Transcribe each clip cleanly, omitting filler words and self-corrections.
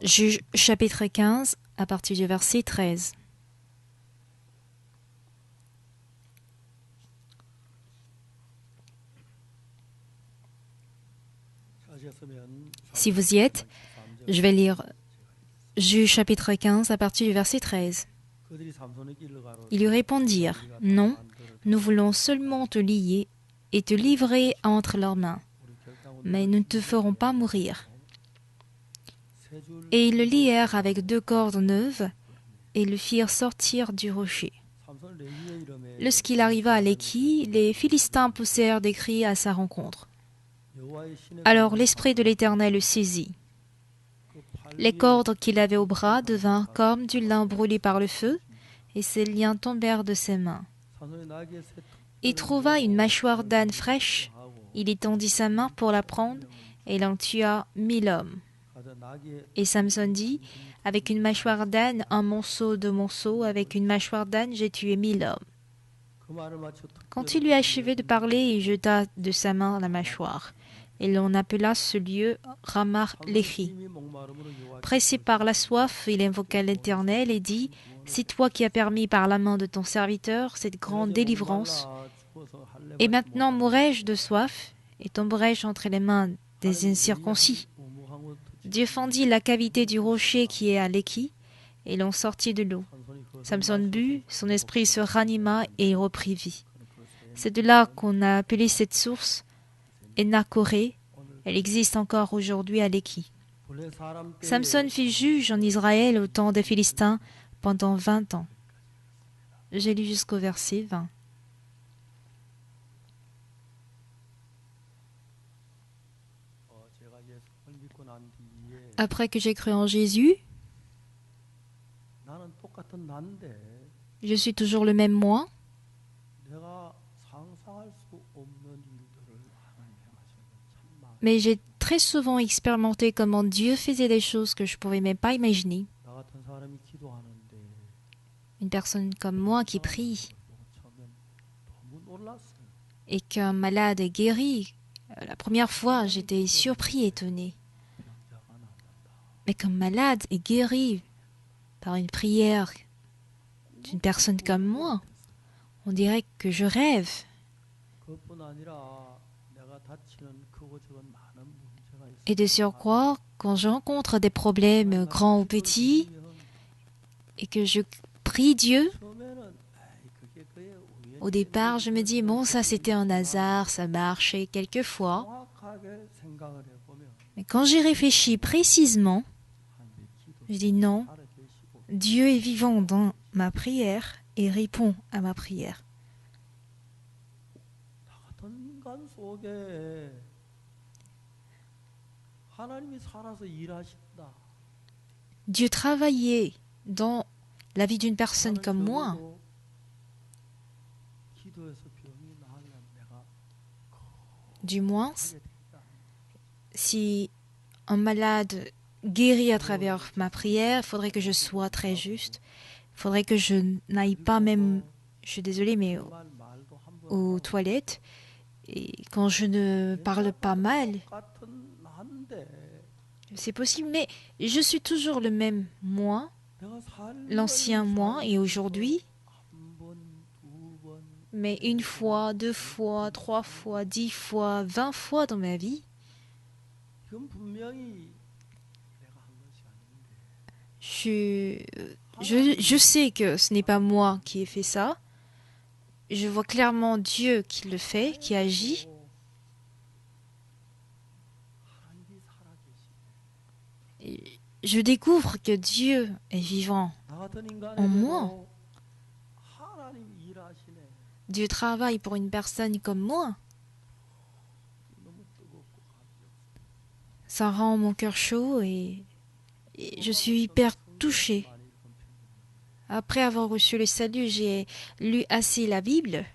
Juge chapitre 15, à partir du verset 13. Si vous y êtes, je vais lire Juge chapitre 15, à partir du verset 13. Ils lui répondirent, « Non, nous voulons seulement te lier et te livrer entre leurs mains, mais nous ne te ferons pas mourir. » Et ils le lièrent avec 2 cordes neuves et le firent sortir du rocher. Lorsqu'il arriva à Léki, les Philistins poussèrent des cris à sa rencontre. Alors l'Esprit de l'Éternel le saisit. Les cordes qu'il avait au bras devinrent comme du lin brûlé par le feu, et ses liens tombèrent de ses mains. Il trouva une mâchoire d'âne fraîche, il étendit sa main pour la prendre, et il en tua 1000 hommes. Et Samson dit, « Avec une mâchoire d'âne, un monceau de monceau, avec une mâchoire d'âne, j'ai tué 1000 hommes. » Quand il eut achevé de parler, il jeta de sa main la mâchoire. Et l'on appela ce lieu Ramath-Léhi. Pressé par la soif, il invoqua l'Éternel et dit, « C'est toi qui as permis par la main de ton serviteur cette grande délivrance. Et maintenant mourrai-je de soif et tomberai-je entre les mains des incirconcis. » Dieu fendit la cavité du rocher qui est à Léki, et l'on sortit de l'eau. Samson but, son esprit se ranima et il reprit vie. C'est de là qu'on a appelé cette source Enakoré. Elle existe encore aujourd'hui à Léki. Samson fut juge en Israël au temps des Philistins pendant 20 ans. J'ai lu jusqu'au verset 20. Après que j'ai cru en Jésus, je suis toujours le même moi. Mais j'ai très souvent expérimenté comment Dieu faisait des choses que je ne pouvais même pas imaginer. Une personne comme moi qui prie et qu'un malade est guéri. La première fois, j'étais surpris, étonné. Mais qu'un malade est guéri par une prière d'une personne comme moi, on dirait que je rêve. Et de surcroît, quand je rencontre des problèmes grands ou petits, et que je prie Dieu, au départ, je me dis, bon, ça c'était un hasard, ça marchait quelquefois. Mais quand j'y réfléchis précisément, je dis non, Dieu est vivant dans ma prière et répond à ma prière. Dieu travaillait dans la vie d'une personne comme moi. Du moins, si un malade guérit à travers ma prière, il faudrait que je sois très juste. Il faudrait que je n'aille pas même, je suis désolée, mais aux toilettes. Et quand je ne parle pas mal, c'est possible, mais je suis toujours le même moi, l'ancien moi, et aujourd'hui, mais 1 fois, 2 fois, 3 fois, 10 fois, 20 fois dans ma vie, je sais que ce n'est pas moi qui ai fait ça. Je vois clairement Dieu qui le fait, qui agit. Et je découvre que Dieu est vivant en moi. Dieu travaille pour une personne comme moi. Ça rend mon cœur chaud et je suis hyper touchée. Après avoir reçu le salut, j'ai lu assez la Bible.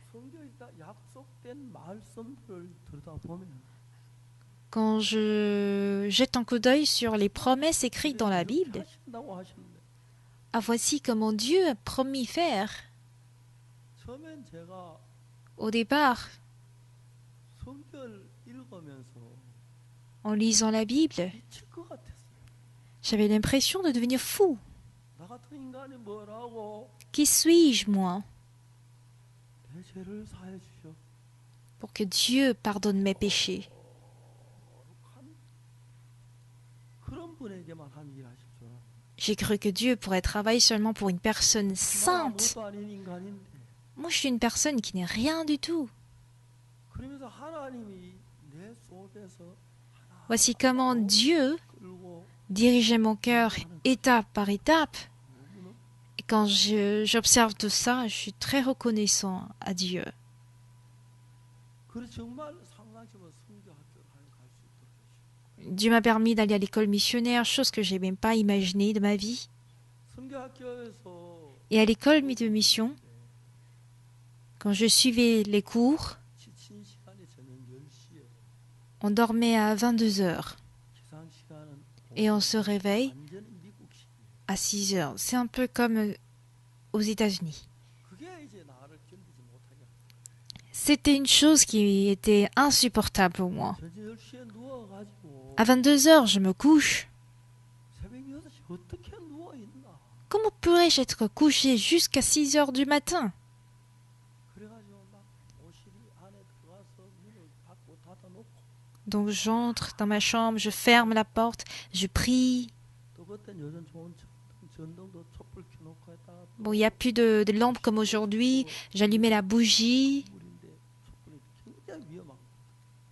Quand je jette un coup d'œil sur les promesses écrites dans la Bible, voici comment Dieu a promis faire. Au départ, en lisant la Bible, j'avais l'impression de devenir fou. Qui suis-je, moi, pour que Dieu pardonne mes péchés? J'ai cru que Dieu pourrait travailler seulement pour une personne sainte. Moi, je suis une personne qui n'est rien du tout. Voici comment Dieu dirigeait mon cœur étape par étape. Et quand j'observe tout ça, je suis très reconnaissant à Dieu. Dieu m'a permis d'aller à l'école missionnaire, chose que je n'ai même pas imaginée de ma vie. Et à l'école de mission, quand je suivais les cours, on dormait à 22 heures et on se réveille à 6 heures. C'est un peu comme aux États-Unis. C'était une chose qui était insupportable pour moi. À 22 heures, je me couche. Comment pourrais-je être couché jusqu'à 6 heures du matin? Donc j'entre dans ma chambre, je ferme la porte, je prie. Bon, il n'y a plus de lampe comme aujourd'hui. J'allumais la bougie.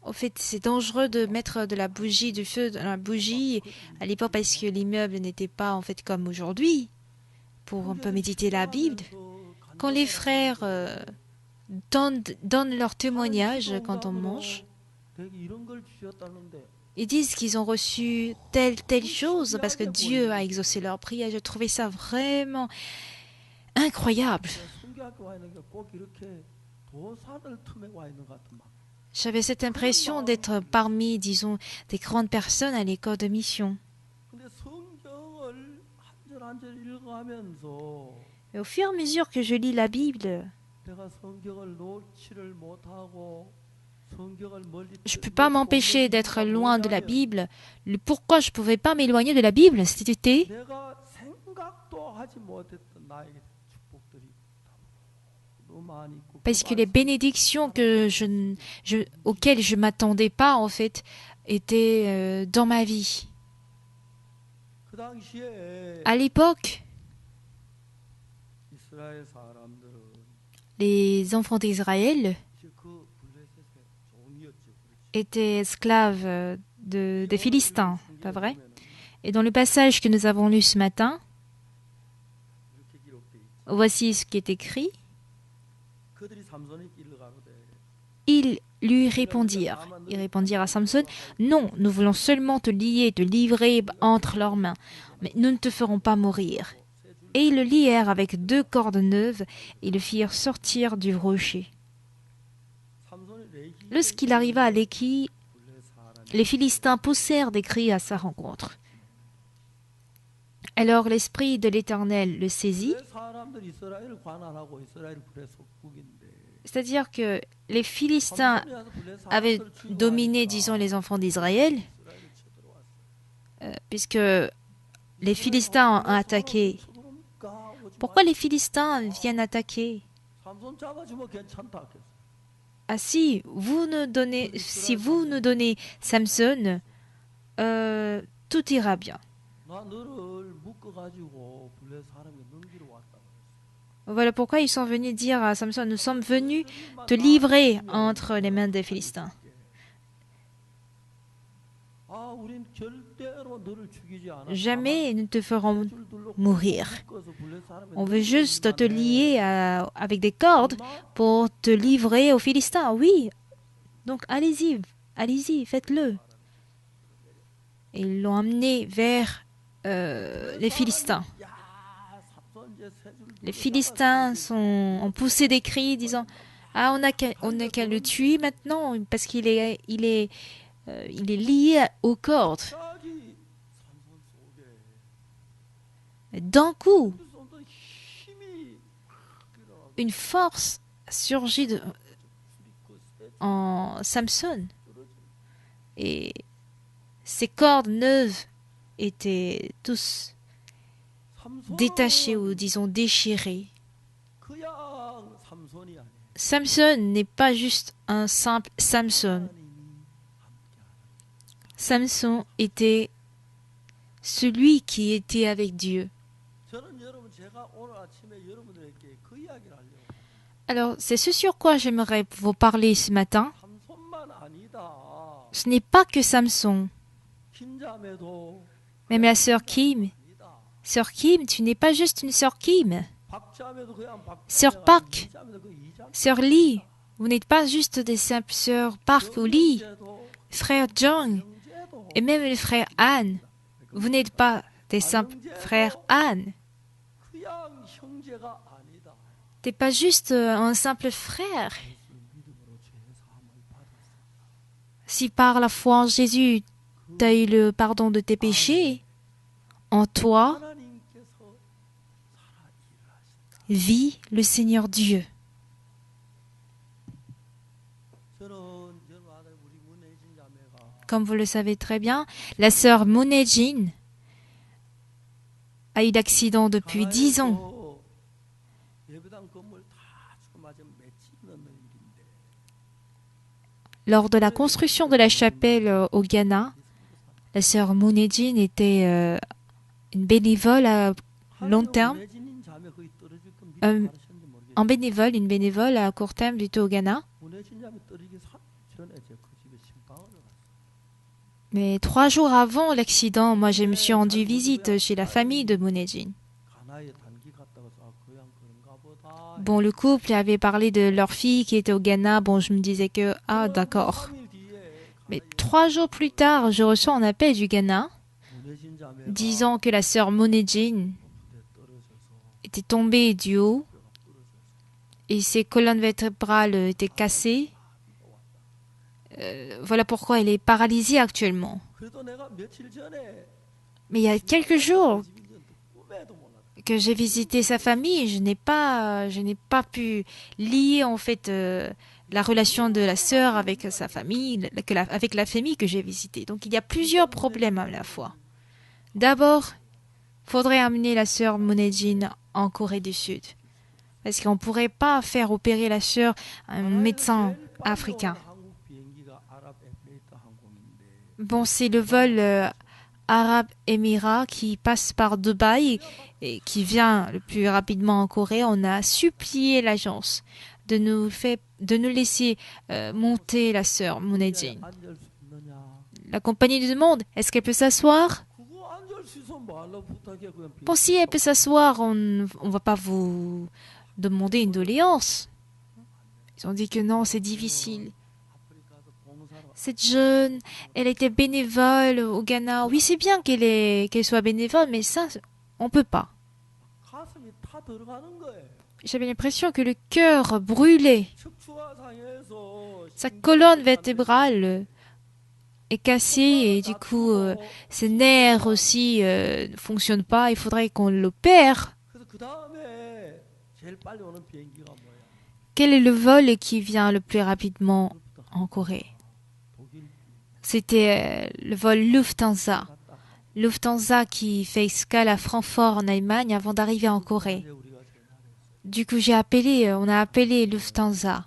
Au fait, c'est dangereux de mettre de la bougie, du feu dans la bougie à l'époque parce que l'immeuble n'était pas en fait comme aujourd'hui pour un peu méditer la Bible. Quand les frères donnent leur témoignage quand on mange, ils disent qu'ils ont reçu telle chose parce que Dieu a exaucé leur prière. Je trouvais ça vraiment incroyable. J'avais cette impression d'être parmi, disons, des grandes personnes à l'école de mission. Et au fur et à mesure que je lis la Bible, je ne peux pas m'empêcher d'être loin de la Bible. Pourquoi je ne pouvais pas m'éloigner de la Bible? C'était parce que les bénédictions auxquelles je ne m'attendais pas, en fait, étaient dans ma vie. À l'époque, les enfants d'Israël étaient esclaves des Philistins, pas vrai? Et dans le passage que nous avons lu ce matin, voici ce qui est écrit. Ils lui répondirent. Ils répondirent à Samson, « Non, nous voulons seulement te lier, te livrer entre leurs mains, mais nous ne te ferons pas mourir. » Et ils le lièrent avec 2 cordes neuves et le firent sortir du rocher. Lorsqu'il arriva à Léki, les Philistins poussèrent des cris à sa rencontre. Alors l'Esprit de l'Éternel le saisit. C'est-à-dire que les Philistins avaient dominé, disons, les enfants d'Israël, puisque les Philistins ont attaqué. Pourquoi les Philistins viennent attaquer? Ah si vous nous donnez Samson, tout ira bien. Voilà pourquoi ils sont venus dire à Samson, nous sommes venus te livrer entre les mains des Philistins. Jamais ils ne te feront mourir. On veut juste te lier avec des cordes pour te livrer aux Philistins. Oui, donc allez-y, faites-le. Et ils l'ont amené vers les Philistins. Les Philistins ont poussé des cris disant « Ah, on n'a qu'à le tuer maintenant parce qu'il est lié aux cordes. » D'un coup, une force surgit en Samson. Et Ses cordes neuves étaient tous détachées ou disons déchirées. Samson n'est pas juste un simple Samson. Samson était celui qui était avec Dieu. Alors, c'est ce sur quoi j'aimerais vous parler ce matin. Ce n'est pas que Samson. Même la sœur Kim. Sœur Kim, tu n'es pas juste une sœur Kim. Sœur Park, sœur Lee, vous n'êtes pas juste des simples sœurs Park ou Lee. Frère Jong, et même le frère Han, vous n'êtes pas des simples frères Han. T'es pas juste un simple frère. Si par la foi en Jésus, tu as eu le pardon de tes péchés, en toi vit le Seigneur Dieu. Comme vous le savez très bien, la sœur Moon Hye-jin a eu d'accident depuis 10 ans. Lors de la construction de la chapelle au Ghana, la sœur Moon Hye-jin était une bénévole à long terme, une bénévole à court terme du tout au Ghana. Mais 3 jours avant l'accident, moi je me suis rendu visite chez la famille de Moon Hye-jin. Bon, le couple avait parlé de leur fille qui était au Ghana. Bon, je me disais que, ah d'accord. Mais 3 jours plus tard, je reçois un appel du Ghana disant que la sœur Moon Hye-jin était tombée du haut et ses colonnes vertébrales étaient cassées. Voilà pourquoi elle est paralysée actuellement. Mais il y a quelques jours que j'ai visité sa famille, je n'ai pas pu lier en fait la relation de la sœur avec sa famille, avec la famille que j'ai visitée. Donc il y a plusieurs problèmes à la fois. D'abord, il faudrait amener la sœur Moon Hye-jin en Corée du Sud. Parce qu'on ne pourrait pas faire opérer la sœur à un médecin africain. Bon, c'est le vol Arab Émirats qui passe par Dubaï et qui vient le plus rapidement en Corée. On a supplié l'agence de nous laisser monter la sœur Moon Hye-jin. La compagnie lui demande, est-ce qu'elle peut s'asseoir? Bon, si elle peut s'asseoir, on ne va pas vous demander une doléance. Ils ont dit que non, c'est difficile. Cette jeune, elle était bénévole au Ghana. Oui, c'est bien qu'elle soit bénévole, mais ça, on peut pas. J'avais l'impression que le cœur brûlait. Sa colonne vertébrale est cassée et du coup, ses nerfs aussi ne fonctionnent pas. Il faudrait qu'on l'opère. Quel est le vol qui vient le plus rapidement en Corée? C'était le vol Lufthansa. Lufthansa qui fait escale à Francfort en Allemagne avant d'arriver en Corée. Du coup, on a appelé Lufthansa.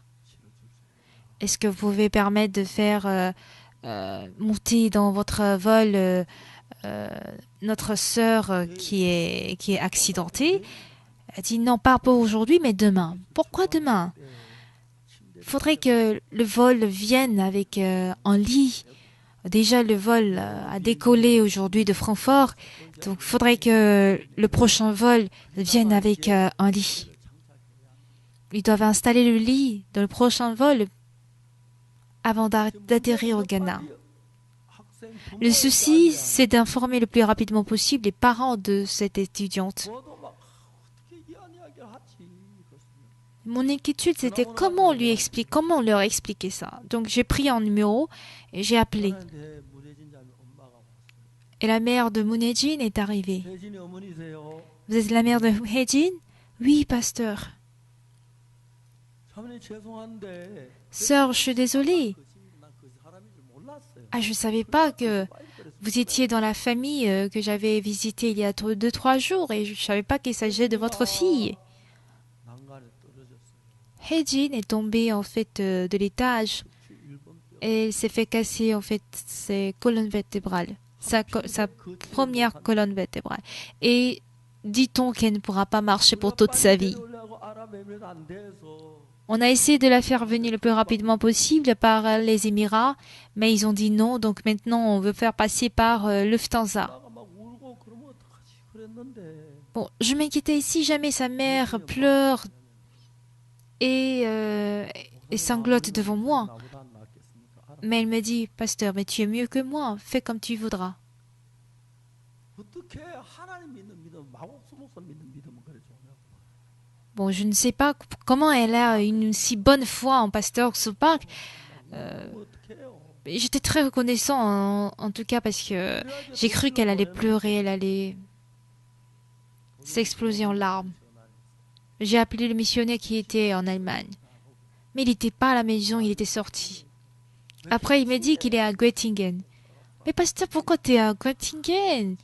Est-ce que vous pouvez permettre de faire monter dans votre vol notre sœur qui est accidentée? Elle dit non, pas pour aujourd'hui, mais demain. Pourquoi demain? Il faudrait que le vol vienne avec un lit. Déjà, le vol a décollé aujourd'hui de Francfort, donc il faudrait que le prochain vol vienne avec un lit. Ils doivent installer le lit dans le prochain vol avant d'atterrir au Ghana. Le souci, c'est d'informer le plus rapidement possible les parents de cette étudiante. Mon inquiétude, c'était comment leur expliquer ça. Donc j'ai pris un numéro et j'ai appelé. Et la mère de Moon Hye-jin est arrivée. Vous êtes la mère de Moon Hye-jin? Oui, pasteur. Sœur, je suis désolée. Ah, je ne savais pas que Vous étiez dans la famille que j'avais visitée il y a 2-3 jours et je ne savais pas qu'il s'agissait de votre fille. Hejin est tombée en fait de l'étage et elle s'est fait casser en fait ses colonnes vertébrales, sa première colonne vertébrale. Et dit-on qu'elle ne pourra pas marcher pour toute sa vie. On a essayé de la faire venir le plus rapidement possible par les Émirats, mais ils ont dit non, donc maintenant on veut faire passer par Lufthansa. Bon, je m'inquiétais si jamais sa mère pleure et sanglote devant moi. Mais elle me dit, pasteur, mais tu es mieux que moi, fais comme tu voudras. Bon, je ne sais pas comment elle a une si bonne foi en pasteur Xupak. J'étais très reconnaissant en tout cas parce que j'ai cru qu'elle allait pleurer, elle allait s'exploser en larmes. J'ai appelé le missionnaire qui était en Allemagne. Mais il n'était pas à la maison, il était sorti. Après, il m'a dit qu'il est à Göttingen. Mais pasteur, pourquoi tu es à Göttingen?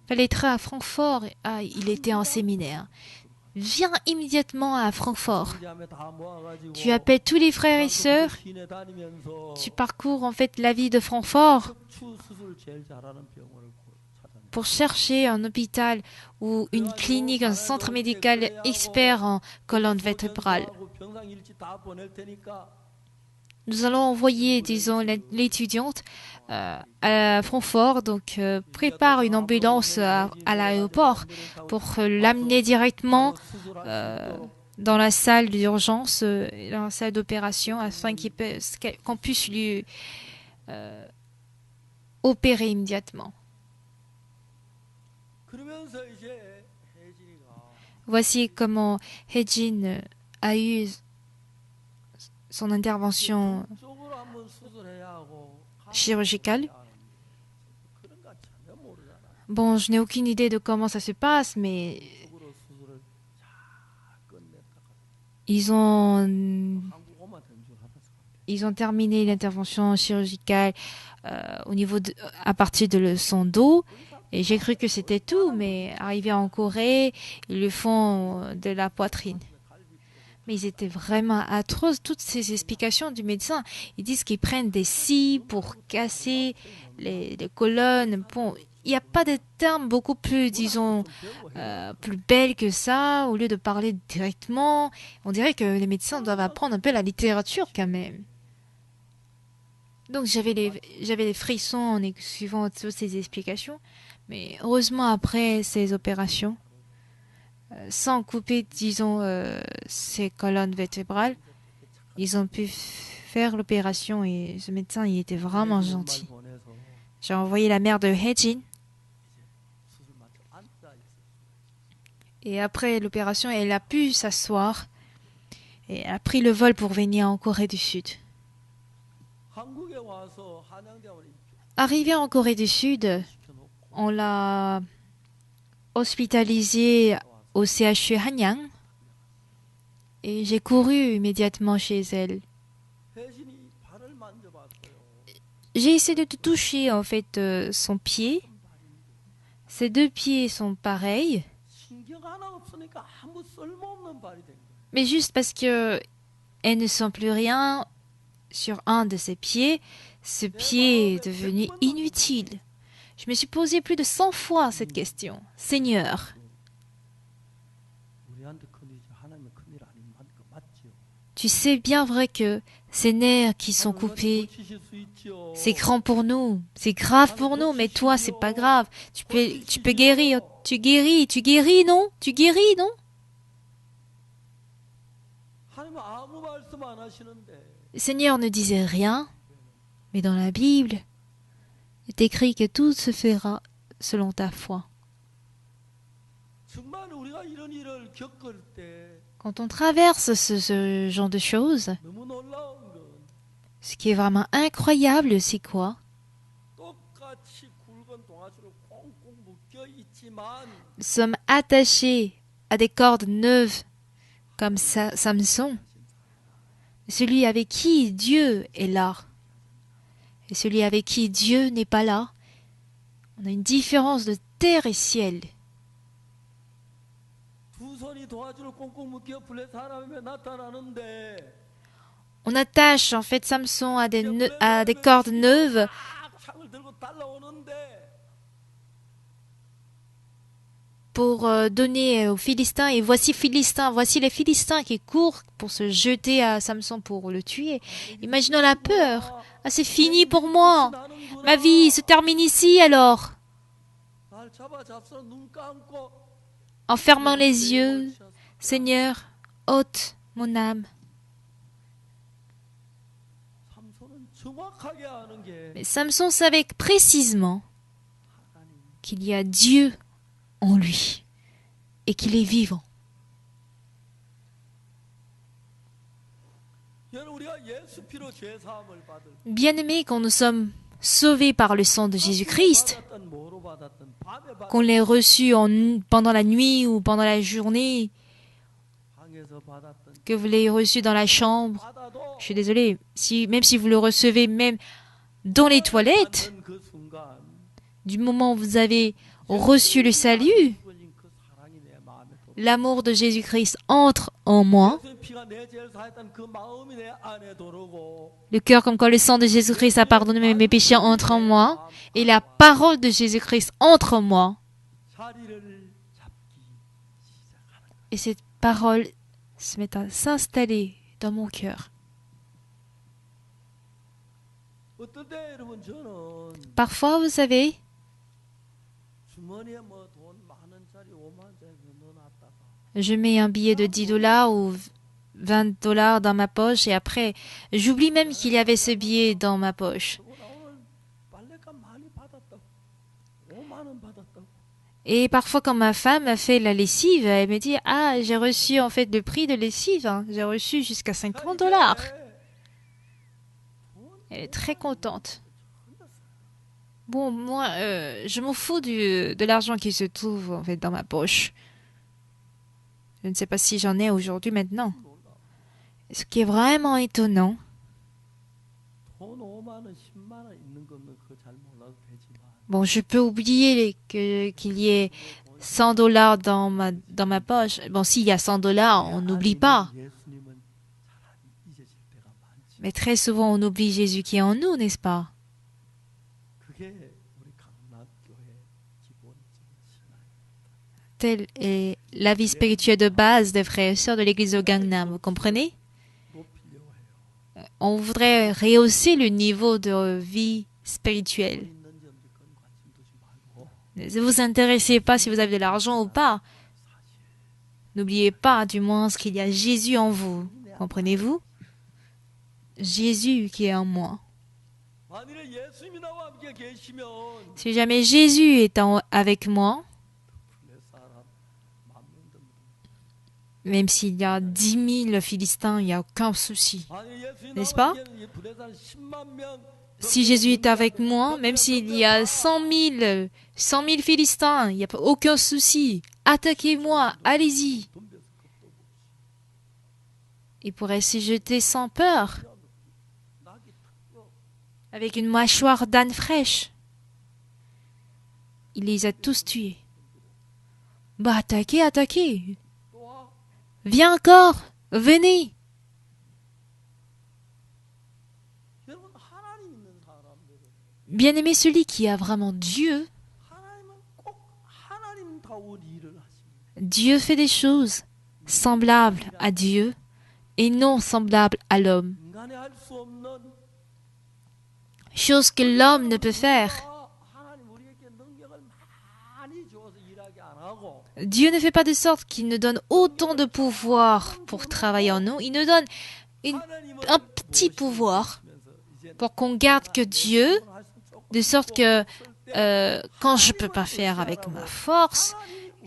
Fallait être à Francfort. Ah, il était en séminaire. Viens immédiatement à Francfort. Tu appelles tous les frères et sœurs. Tu parcours en fait la ville de Francfort pour chercher un hôpital ou une clinique, un centre médical expert en colonne vertébrale. Nous allons envoyer, disons, l'étudiante à Francfort, donc prépare une ambulance à l'aéroport pour l'amener directement dans la salle d'urgence, dans la salle d'opération, afin qu'on puisse lui opérer immédiatement. Voici comment Hejin a eu son intervention chirurgicale. Bon, je n'ai aucune idée de comment ça se passe, mais ils ont terminé l'intervention chirurgicale à partir de son dos. Et j'ai cru que c'était tout, mais arrivé en Corée, ils le font de la poitrine. Mais ils étaient vraiment atroces, toutes ces explications du médecin. Ils disent qu'ils prennent des scies pour casser les colonnes. Bon, il n'y a pas de termes beaucoup plus, disons, plus belles que ça. Au lieu de parler directement, on dirait que les médecins doivent apprendre un peu la littérature quand même. Donc j'avais les frissons en suivant toutes ces explications. Mais heureusement, après ces opérations, sans couper, disons, ces colonnes vertébrales, ils ont pu faire l'opération et ce médecin, il était vraiment gentil. J'ai envoyé la mère de Hejin. Et après l'opération, elle a pu s'asseoir et a pris le vol pour venir en Corée du Sud. Arrivé en Corée du Sud, on l'a hospitalisée au CHU Hanyang et j'ai couru immédiatement chez elle. J'ai essayé de toucher en fait son pied. Ses deux pieds sont pareils, mais juste parce que elle ne sent plus rien sur un de ses pieds, ce pied est devenu inutile. Je me suis posé plus de 100 fois cette question. Seigneur, tu sais bien vrai que ces nerfs qui sont coupés, c'est grand pour nous, c'est grave pour nous, mais toi, c'est pas grave. Tu peux guérir, tu guéris, non? Tu guéris, non? Le Seigneur ne disait rien, mais dans la Bible, il est écrit que tout se fera selon ta foi. Quand on traverse ce genre de choses, ce qui est vraiment incroyable, c'est quoi? Nous sommes attachés à des cordes neuves comme Samson. Celui avec qui Dieu est là. Et celui avec qui Dieu n'est pas là, On a une différence de terre et ciel. On attache en fait Samson à des cordes neuves pour donner aux Philistins. Et voici les Philistins qui courent pour se jeter à Samson pour le tuer. Imaginons la peur. Ah, c'est fini pour moi. Ma vie se termine ici alors. En fermant les yeux, Seigneur, ôte mon âme. Mais Samson savait précisément qu'il y a Dieu en lui et qu'il est vivant. Bien-aimés, quand nous sommes sauvés par le sang de Jésus-Christ, qu'on l'ait reçu pendant la nuit ou pendant la journée, que vous l'ayez reçu dans la chambre, je suis désolée, même si vous le recevez même dans les toilettes, du moment où vous avez reçu le salut, l'amour de Jésus-Christ entre en moi. Le cœur comme quand le sang de Jésus-Christ a pardonné mes péchés entre en moi. Et la parole de Jésus-Christ entre en moi. Et cette parole se met à s'installer dans mon cœur. Parfois, vous savez, je mets un billet de $10 ou $20 dans ma poche et après, j'oublie même qu'il y avait ce billet dans ma poche. Et parfois, quand ma femme a fait la lessive, elle me dit « Ah, j'ai reçu en fait le prix de lessive, hein. J'ai reçu jusqu'à $50. » Elle est très contente. Bon, moi, je m'en fous de l'argent qui se trouve en fait dans ma poche. Je ne sais pas si j'en ai aujourd'hui maintenant. Ce qui est vraiment étonnant, bon, je peux oublier qu'il y ait $100 dans ma poche. Bon, s'il y a $100, on n'oublie pas. Mais très souvent, on oublie Jésus qui est en nous, n'est-ce pas? Telle est la vie spirituelle de base des frères et sœurs de l'église de Gangnam, vous comprenez? On voudrait rehausser le niveau de vie spirituelle. Ne vous intéressez pas si vous avez de l'argent ou pas. N'oubliez pas du moins qu'il y a Jésus en vous. Comprenez-vous? Jésus qui est en moi. Si jamais Jésus est avec moi, même s'il y a 10 000 Philistins, il n'y a aucun souci. N'est-ce pas? Si Jésus est avec moi, même s'il y a 100 000 Philistins, il n'y a aucun souci. Attaquez-moi, allez-y. Il pourrait s'y jeter sans peur, avec une mâchoire d'âne fraîche. Il les a tous tués. Bah, attaquez. Viens encore, venez. Bien-aimé, celui qui a vraiment Dieu, Dieu fait des choses semblables à Dieu et non semblables à l'homme. Chose que l'homme ne peut faire. Dieu ne fait pas de sorte qu'il nous donne autant de pouvoir pour travailler en nous. Il nous donne un petit pouvoir pour qu'on garde que Dieu, de sorte que quand je ne peux pas faire avec ma force,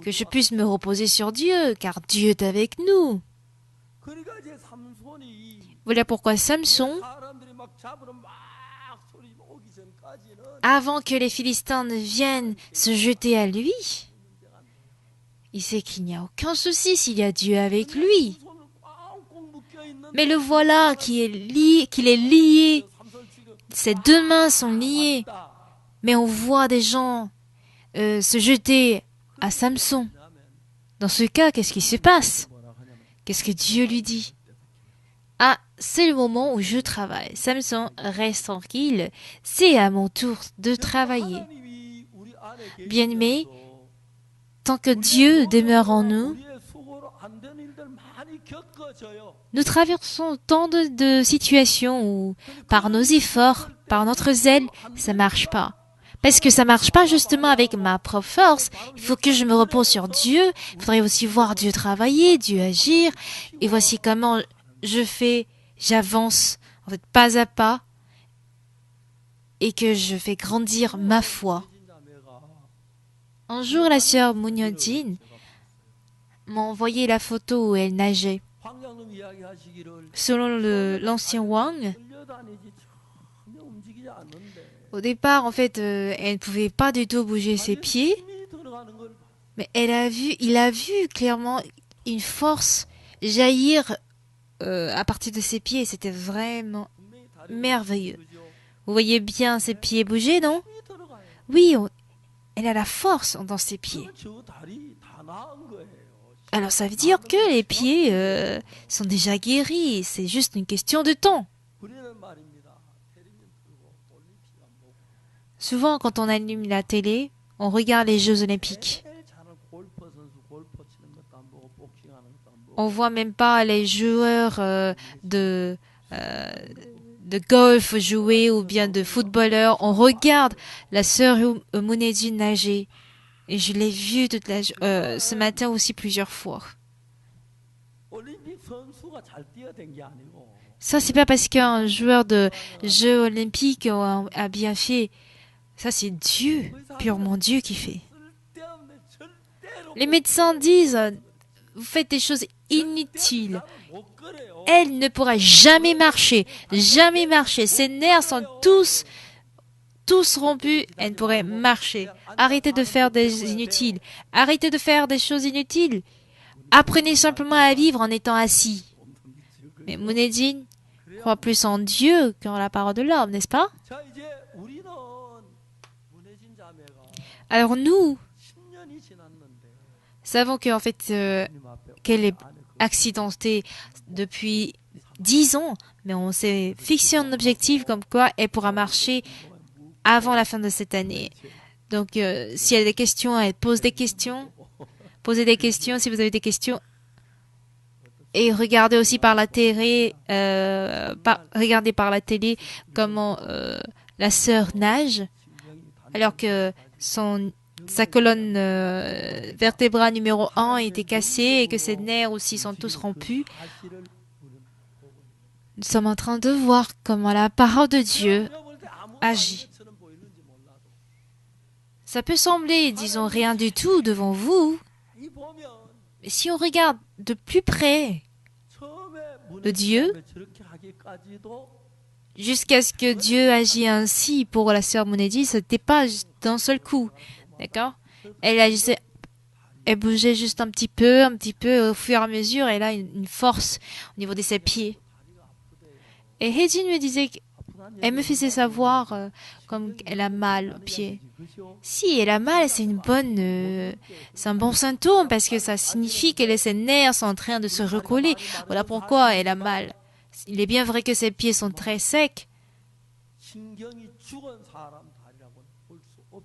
que je puisse me reposer sur Dieu, car Dieu est avec nous. Voilà pourquoi Samson, avant que les Philistins ne viennent se jeter à lui, il sait qu'il n'y a aucun souci s'il y a Dieu avec lui. Mais le voilà qu'il est lié. Ses deux mains sont liées. Mais on voit des gens se jeter à Samson. Dans ce cas, qu'est-ce qui se passe? Qu'est-ce que Dieu lui dit? Ah, c'est le moment où je travaille. Samson, reste tranquille. C'est à mon tour de travailler. Bien-aimé, tant que Dieu demeure en nous, nous traversons tant de situations où, par nos efforts, par notre zèle, ça marche pas. Parce que ça marche pas justement avec ma propre force. Il faut que je me repose sur Dieu. Il faudrait aussi voir Dieu travailler, Dieu agir. Et voici comment je fais, j'avance, en fait, pas à pas, et que je fais grandir ma foi. Un jour, la sœur Mouniodine m'a envoyé la photo où elle nageait. Selon l'ancien Wang, au départ, en fait, elle ne pouvait pas du tout bouger ses pieds, mais il a vu clairement une force jaillir à partir de ses pieds. C'était vraiment merveilleux. Vous voyez bien ses pieds bouger, non? Oui, elle a la force dans ses pieds. Alors ça veut dire que les pieds sont déjà guéris. C'est juste une question de temps. Souvent, quand on allume la télé, on regarde les Jeux Olympiques. On voit même pas les joueurs de golf jouer ou bien de footballeurs. On regarde la sœur Mounedine nager. Et je l'ai vue ce matin aussi plusieurs fois. Ça, c'est pas parce qu'un joueur de Jeux Olympiques a bien fait. Ça, c'est Dieu, purement Dieu qui fait. Les médecins disent, vous faites des choses inutiles. Elle ne pourra jamais marcher, jamais marcher. Ses nerfs sont tous rompus. Elle ne pourrait marcher. Arrêtez de faire des inutiles. Arrêtez de faire des choses inutiles. Apprenez simplement à vivre en étant assis. Mais Mounedine croit plus en Dieu qu'en la parole de l'homme, n'est-ce pas? Alors nous savons qu'en fait, qu'elle est accidentée depuis 10 ans, mais on s'est fixé un objectif comme quoi elle pourra marcher avant la fin de cette année. Donc, si elle a des questions, elle pose des questions. Posez des questions si vous avez des questions. Et regardez aussi par la télé, regardez par la télé comment la sœur nage, alors que sa colonne vertébrale numéro 1 était cassée et que ses nerfs aussi sont tous rompus. Nous sommes en train de voir comment la parole de Dieu agit. Ça peut sembler, disons, rien du tout devant vous, mais si on regarde de plus près de Dieu, jusqu'à ce que Dieu agisse ainsi pour la sœur Mounedine, ce n'était pas d'un seul coup. D'accord? Elle agissait, elle bougeait juste un petit peu, au fur et à mesure, elle a une force au niveau de ses pieds. Et Hedin me disait qu'elle me faisait savoir comme elle a mal aux pieds. Si elle a mal, c'est un bon symptôme parce que ça signifie que ses nerfs sont en train de se recoller. Voilà pourquoi elle a mal. Il est bien vrai que ses pieds sont très secs,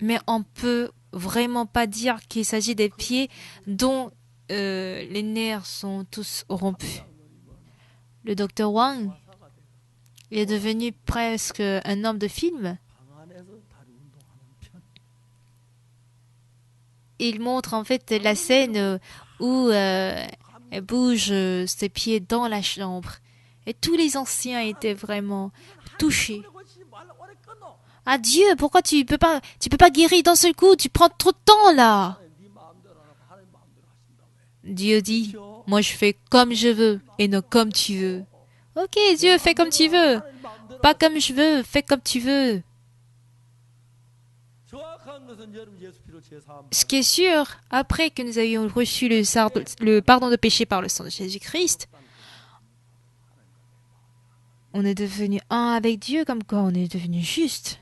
mais on peut vraiment pas dire qu'il s'agit des pieds dont les nerfs sont tous rompus. Le docteur Wang est devenu presque un homme de film. Il montre en fait la scène où elle bouge ses pieds dans la chambre. Et tous les anciens étaient vraiment touchés. Ah Dieu, pourquoi tu peux pas guérir d'un seul coup? Tu prends trop de temps là. Dieu dit, moi je fais comme je veux et non comme tu veux. Ok Dieu, fais comme tu veux. Pas comme je veux, fais comme tu veux. Ce qui est sûr, après que nous avions reçu le pardon de péché par le sang de Jésus-Christ, on est devenu un avec Dieu comme quoi on est devenu juste.